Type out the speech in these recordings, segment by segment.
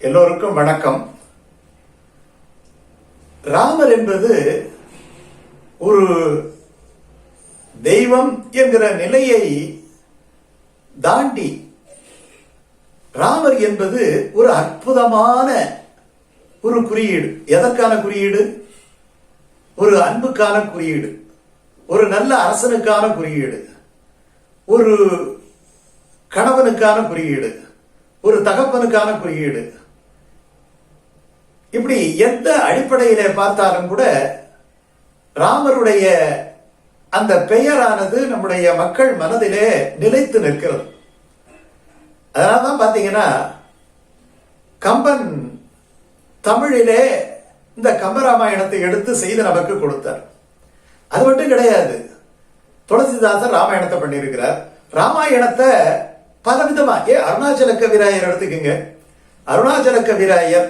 எல்லோருக்கும் வணக்கம். ராமர் என்பது ஒரு தெய்வம் என்கிற நிலையை தாண்டி ராமர் என்பது ஒரு அற்புதமான ஒரு குறியீடு. எதற்கான குறியீடு? ஒரு அன்புக்கான குறியீடு, ஒரு நல்ல அரசனுக்கான குறியீடு, ஒரு கணவனுக்கான குறியீடு, ஒரு தகப்பனுக்கான குறியீடு. இப்படி எந்த அடிப்படையிலே பார்த்தாலும் கூட ராமருடைய அந்த பெயரானது நம்முடைய மக்கள் மனதிலே நிலைத்து நிற்கிறது. அதனால்தான் பாத்தீங்கன்னா கம்பன் தமிழிலே இந்த கம்பராமாயணத்தை எடுத்து செய்து நமக்கு கொடுத்தார். அது மட்டும் கிடையாது, துளசிதாசர் ராமாயணத்தை பண்ணியிருக்கிறார். ராமாயணத்தை பலவிதமா அருணாச்சல கவிராயர் எடுத்துக்கங்க. அருணாச்சல கவிராயர்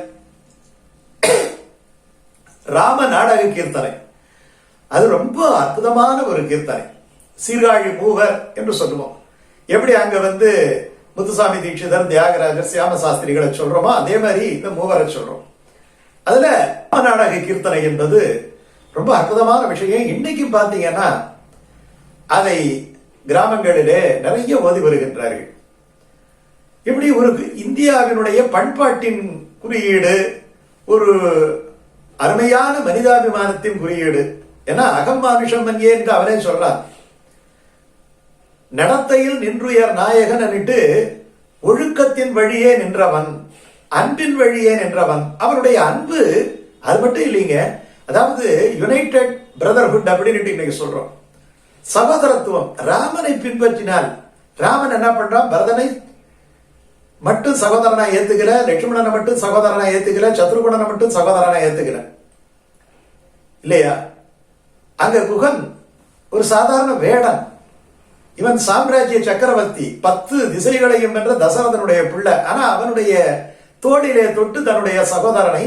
ராம நாடக கீர்த்தனை, அது ரொம்ப அற்புதமான ஒரு கீர்த்தனை. சீர்காழி மூவர் என்று சொல்லுவோம். எப்படி அங்க முத்துசாமி தீட்சிதர், தியாகராஜர், சியாம சாஸ்திரிகளை சொல்றோமோ அதே மாதிரி இந்த மூவரை சொல்றோம். அதுல ராம நாடக கீர்த்தனை என்பது ரொம்ப அற்புதமான விஷயம். இன்னைக்கும் பாத்தீங்கன்னா அதை கிராமங்களிலே நிறைய ஓதி வருகின்றார்கள். இப்படி ஒரு இந்தியாவினுடைய பண்பாட்டின் குறியீடு, ஒரு அருமையான மனிதாபிமானத்தின் குறியீடு. ஏன்னா அகம்மானுஷம் மன்யே என்று அவரே சொல்றார். நடத்தையில் நின்றுயர் நாயகன் அன்னிட்டு ஒழுக்கத்தின் வழியே நின்றவன், அன்பின் வழியே நின்றவன். அவருடைய அன்பு அது மட்டும் இல்லைங்க, அதாவது யுனைடெட் பிரதர்ஹுட் அப்படின்னு இன்னைக்கு சொல்றோம். சகோதரத்துவம். ராமனை பின்பற்றினால் ராமன் என்ன பண்றான்? பரதனை மட்டும் சகோதரனா ஏத்துக்கல, லட்சுமணனை மட்டும் சகோதரனா ஏத்துக்கல, சத்ருகுணனை மட்டும் சகோதரனா ஏத்துக்கல இல்லையா? அங்க குகன் ஒரு சாதாரண வேடன், இவன் சாம்ராஜ்ய சக்கரவர்த்தி, 10 திசைகளையும் என்ற தசரதனுடைய பிள்ளை. ஆனா அவனுடைய தோளிலே தொட்டு தன்னுடைய சகோதரனை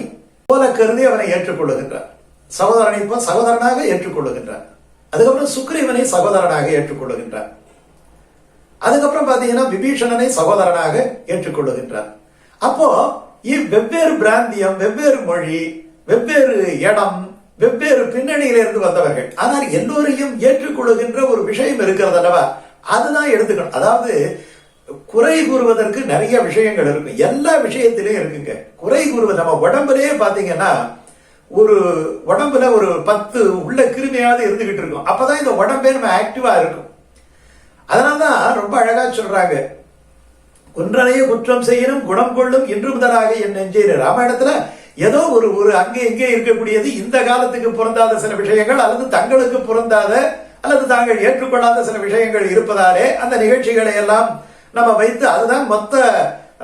போல கருதி அவனை ஏற்றுக்கொள்ளுகின்றார். சகோதரனை சகோதரனாக ஏற்றுக்கொள்ளுகின்றார். அதுக்கப்புறம் சுக்ரீவனை சகோதரனாக ஏற்றுக்கொள்ளுகின்றார். அதுக்கப்புறம் பாத்தீங்கன்னா விபீஷணனை சகோதரனாக ஏற்றுக்கொள்ளுகின்றார். அப்போ வெவ்வேறு பிராந்தியம், வெவ்வேறு மொழி, வெவ்வேறு இடம், வெவ்வேறு பின்னணியிலிருந்து வந்தவர்கள், ஆனால் எல்லோரையும் ஏற்றுக்கொள்ளுகின்ற ஒரு விஷயம் இருக்கிறது அல்லவா? அதுதான் எடுத்துக்கணும். அதாவது குறை கூறுவதற்கு நிறைய விஷயங்கள் இருக்கு, எல்லா விஷயத்திலையும் இருக்குங்க குறை கூறுவது. நம்ம உடம்புலயே பாத்தீங்கன்னா ஒரு உடம்புல ஒரு 10 உள்ள கிருமியாவது இருந்துகிட்டு இருக்கும். அப்பதான் இந்த உடம்பே நம்ம ஆக்டிவா இருக்கும். அதனால்தான் ரொம்ப அழகா சொல்றாங்க, குன்றனைய குற்றம் செய்யணும் குணம் கொள்ளும் இன்று முதலாக என் நெஞ்சே. ராமாயணத்துல ஏதோ ஒரு அங்கே இங்கே இருக்கக்கூடியது, இந்த காலத்துக்கு பொருந்தாத சில விஷயங்கள், அல்லது தங்களுக்கு பொருந்தாத அல்லது தாங்கள் ஏற்றுக்கொள்ளாத சில விஷயங்கள் இருப்பதாலே அந்த நிகழ்ச்சிகளை எல்லாம் நம்ம வைத்து அதுதான் மொத்த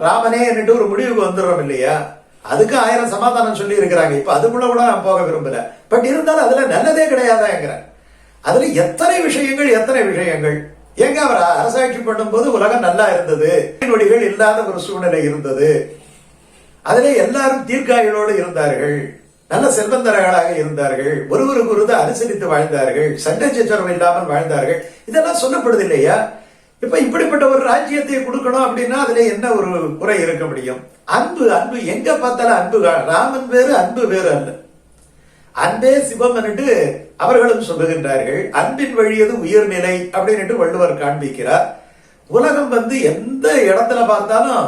ராமனே என்று ஒரு முடிவுக்கு வந்துடுறோம் இல்லையா? அதுக்கு 1000 சமாதானம் சொல்லி இருக்கிறாங்க. இப்ப அதுக்குள்ள கூட நான் போக விரும்பல. பட் இருந்தாலும் அதுல நல்லதே கிடையாதாங்கிற. அதுல எத்தனை விஷயங்கள் எங்க அவர் அரசாட்சி பண்ணும் போது உலகம் நல்லா இருந்தது, நொடிகள் இல்லாத ஒரு சூழ்நிலை இருந்தது. அதிலே எல்லாரும் தீர்க்காய்களோடு இருந்தார்கள், நல்ல செல்வந்தர்களாக இருந்தார்கள், ஒருவருக்கு ஒருவர் அனுசரித்து வாழ்ந்தார்கள், சண்டை சச்சரவு இல்லாமல் வாழ்ந்தார்கள். இதெல்லாம் சொல்லப்படுது இல்லையா? இப்ப இப்படிப்பட்ட ஒரு ராஜ்யத்தை கொடுக்கணும் அப்படின்னா அதுல என்ன ஒரு குறை இருக்க முடியும்? அன்பு எங்க பார்த்தாலும் அன்பு. ராமன் வேறு, அன்பு வேறு அல்ல. அன்பே சிவம் என்று அவர்களும் சொல்லுகின்றார்கள். அன்பின் வழியது உயர்நிலை அப்படின்னு வள்ளுவர் காண்பிக்கிறார். உலகம் எந்த இடத்துல பார்த்தாலும்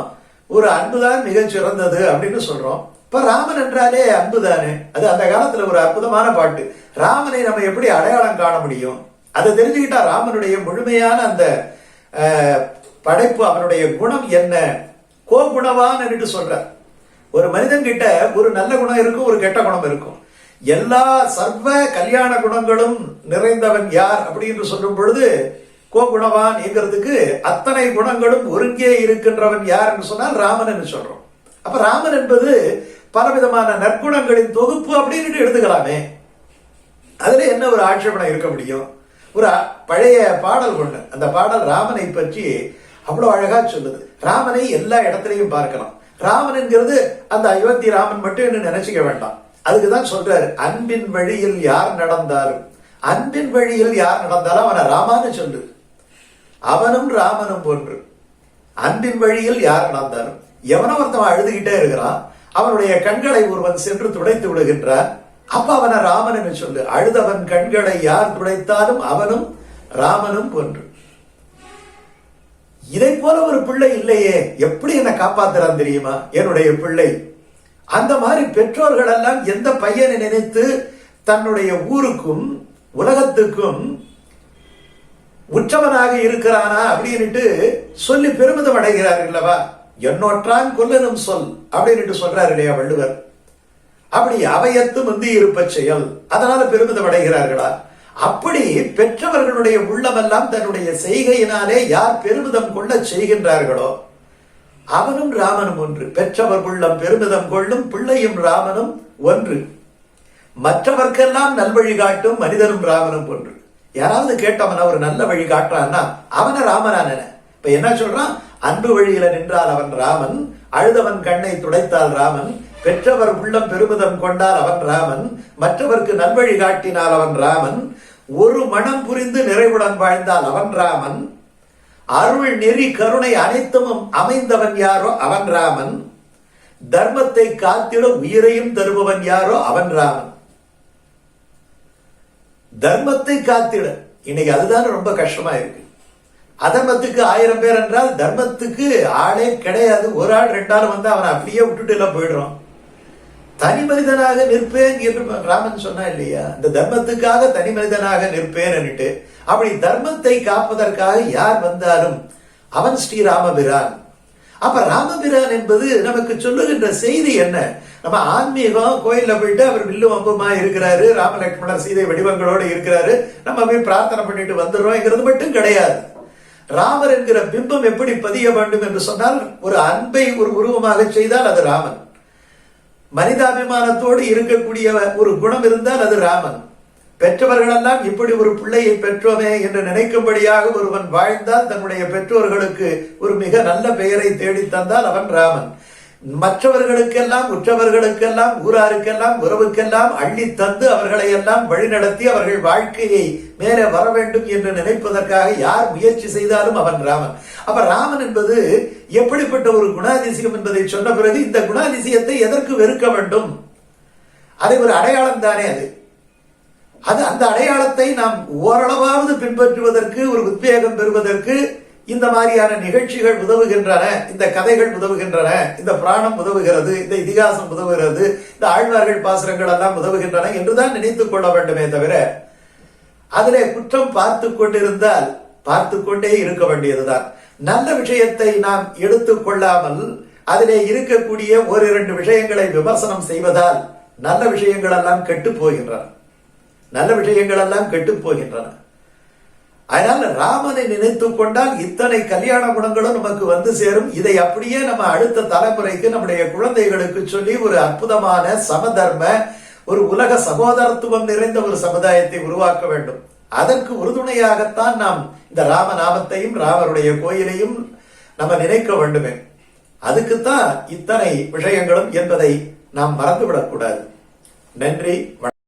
ஒரு அன்புதான் மிகச் சிறந்தது அப்படின்னு சொல்றோம். இப்ப ராமன் என்றாலே அன்பு தானே. அது அந்த காலத்துல ஒரு அற்புதமான பாட்டு. ராமனை நம்ம எப்படி அடையாளம் காண முடியும்? அதை தெரிஞ்சுக்கிட்டா ராமனுடைய முழுமையான அந்த படைப்பு, அவனுடைய குணம் என்ன, கோகுணவான் என்று சொல்ற. ஒரு மனிதன் கிட்ட ஒரு நல்ல குணம் இருக்கும், ஒரு கெட்ட குணம் இருக்கும். எல்லா சர்வ கல்யாண குணங்களும் நிறைந்தவன் யார் அப்படின்னு சொல்லும் பொழுது கோகுணவான் என்கிறதுக்கு அத்தனை குணங்களும் ஒருங்கே இருக்கின்றவன் யார் என்று சொன்னால் ராமன் என்று சொல்றோம். அப்ப ராமன் என்பது பலவிதமான நற்குணங்களின் தொகுப்பு அப்படின்னு எடுத்துக்கலாமே. அதுல என்ன ஒரு ஆட்சேபனை இருக்க முடியும்? ஒரு பழைய பாடல் ஒண்ணு, அந்த பாடல் ராமனை பற்றி அவ்வளவு அழகா சொல்லுது. ராமனை எல்லா இடத்திலையும் பார்க்கலாம். ராமன் என்கிறது அந்த அயோத்தி ராமன் மட்டும் நினைச்சுக்க வேண்டாம். அதுக்குதான் சொல்றாரு, அன்பின் வழியில் யார் நடந்தாலும், அன்பின் வழியில் யார் நடந்தாலும் அவனை ராமான்னு சொல்லு. அவனும் ராமனும் போன்று அன்பின் வழியில் யார் நடந்தாலும். எவனோ ஒருத்தவன் அழுதுகிட்டே இருக்கிறான், அவனுடைய கண்களை ஒருவன் சென்று துடைத்து விடுகின்றான். அப்ப அவனை ராமன் என்று சொல்லு. அழுதவன் கண்களை யார் துடைத்தாலும் அவனும் ராமனும் போன்று. இதை போல ஒரு பிள்ளை இல்லையே, எப்படி என்னை காப்பாத்துறான் தெரியுமா என்னுடைய பிள்ளை. அந்த மாதிரி பெற்றோர்கள் எல்லாம் எந்த பையனை நினைத்து தன்னுடைய ஊருக்கும் உலகத்துக்கும் உற்றவனாக இருக்கிறானா அப்படின்னுட்டு சொல்லி பெருமிதம் அடைகிறார்கள்லவா. என்னொற்றான் கொல்லனும் சொல் அப்படின்னு சொல்றாரு இல்லையா வள்ளுவர். அப்படி அவையத்து முந்தி இருப்ப செயல், அதனால பெருமிதம் அடைகிறார்களா? அப்படி பெற்றவர்களுடைய உள்ளமெல்லாம் தன்னுடைய செய்கையினாலே யார் பெருமிதம் கொள்ள செய்கின்றார்களோ அவனும் ராமனும் ஒன்று. பெற்றவர் உள்ளம் பெருமிதம் கொள்ளும் பிள்ளையும் ராமனும் ஒன்று. மற்றவர்க்கெல்லாம் நல்வழி காட்டும் மனிதனும் ராமனும் ஒன்று. யாராவது கேட்டவன ஒரு நல்ல வழி காட்டுறான்னா அவனை ராமனா நினை. இப்ப என்ன சொல்றான்? அன்பு வழியில நின்றால் அவன் ராமன், அழுதவன் கண்ணை துடைத்தால் ராமன், பெற்றவர் உள்ளம் பெருமிதம் கொண்டால் அவன் ராமன், மற்றவர்க்கு நல்வழி காட்டினால் அவன் ராமன், ஒரு மனம் புரிந்து நிறைவுடன் வாழ்ந்தால் அவன் ராமன், அருள் நெறி கருணை அனைத்தும் அமைந்தவன் யாரோ அவன் ராமன், தர்மத்தை காத்திட உயிரையும் தருபவன் யாரோ அவன் ராமன். தர்மத்தை காத்திட இன்னைக்கு அதுதான் ரொம்ப கஷ்டமா இருக்கு. அதர்மத்துக்கு 1000 பேர் என்றால் தர்மத்துக்கு ஆளே கிடையாது. ஒரு ஆள் 2 ஆள் வந்து அவனை அப்படியே விட்டுட்டு எல்லாம் போயிடுறான். தனி மனிதனாக நிற்பேன் என்று ராமன் சொன்னா இல்லையா, இந்த தர்மத்துக்காக தனி மனிதனாக நிற்பேன் என்னட்டு. அப்படி தர்மத்தை காப்பதற்காக யார் வந்தாலும் அவன் ஸ்ரீராமபிரான். அப்ப ராமபிரான் என்பது நமக்கு சொல்லுகின்ற செய்தி என்ன? நம்ம ஆன்மீகம் கோயில்ல போயிட்டு அவர் வில்லும் அம்புமா இருக்கிறாரு, ராமலட்சுமணர் சீதை வடிவங்களோடு இருக்கிறாரு, நம்ம போய் பிரார்த்தனை பண்ணிட்டு வந்துடுறோம் மட்டும் கிடையாது. ராமர் என்கிற பிம்பம் எப்படி பதிய வேண்டும் என்று சொன்னால் ஒரு அன்பை ஒரு உருவமாக செய்தால் அது ராமன். மனிதாபிமானத்தோடு இருக்கக்கூடிய ஒரு குணம் இருந்தால் அது ராமன். பெற்றவர்களெல்லாம் இப்படி ஒரு பிள்ளையை பெற்றோமே என்று நினைக்கும்படியாக ஒருவன் வாழ்ந்தால் தன்னுடைய பெற்றோர்களுக்கு ஒரு மிக நல்ல பெயரை தேடி தந்தால் அவன் ராமன். மற்றவர்களுக்கெல்லாம் உற்றவர்களுக்கெல்லாம் ஊராருக்கெல்லாம் உறவுக்கெல்லாம் அள்ளி தந்து அவர்களை எல்லாம் வழிநடத்தி அவர்கள் வாழ்க்கையை மேலே வர வேண்டும் என்று நினைப்பதற்காக யார் முயற்சி செய்தாலும் அவன் ராமன். அப்ப ராமன் என்பது எப்படிப்பட்ட ஒரு குணாதிசயம் என்பதை சொன்ன பிறகு இந்த குணாதிசயத்தை எதற்கு வெறுக்க வேண்டும்? அதை ஒரு அடையாளம் தானே அது அந்த அடையாளத்தை நாம் ஓரளவாவது பின்பற்றுவதற்கு ஒரு உத்வேகம் பெறுவதற்கு இந்த மாதிரியான நிகழ்ச்சிகள் உதவுகின்றன, இந்த கதைகள் உதவுகின்றன, இந்த புராணம் உதவுகிறது, இந்த இதிகாசம் உதவுகிறது, இந்த ஆழ்வார்கள் பாசுரங்கள் எல்லாம் உதவுகின்றன என்றுதான் நினைத்துக் கொள்ள வேண்டுமே தவிர அதிலே குற்றம் பார்த்து கொண்டிருந்தால் பார்த்து கொண்டே இருக்க வேண்டியதுதான். நல்ல விஷயத்தை நாம் எடுத்துக் கொள்ளாமல் அதிலே இருக்கக்கூடிய 1-2 விஷயங்களை விமர்சனம் செய்வதால் நல்ல விஷயங்கள் எல்லாம் கெட்டு போகின்றன. நல்ல விஷயங்கள் எல்லாம் கெட்டு போகின்றன. அதனால ராமனை நினைத்துக் கொண்டால் இத்தனை கல்யாண குணங்களும் நமக்கு வந்து சேரும். இதை அப்படியே நம்ம அடுத்த தலைமுறைக்கு நம்முடைய குழந்தைகளுக்கு சொல்லி ஒரு அற்புதமான சமதர்ம ஒரு உலக சகோதரத்துவம் நிறைந்த ஒரு சமுதாயத்தை உருவாக்க வேண்டும். அதற்கு உறுதுணையாகத்தான் நாம் இந்த ராமநாமத்தையும் ராமருடைய கோயிலையும் நம்ம நினைக்க வேண்டுமே. அதுக்குத்தான் இத்தனை விஷயங்களும் என்பதை நாம் மறந்துவிடக்கூடாது. நன்றி, வணக்கம்.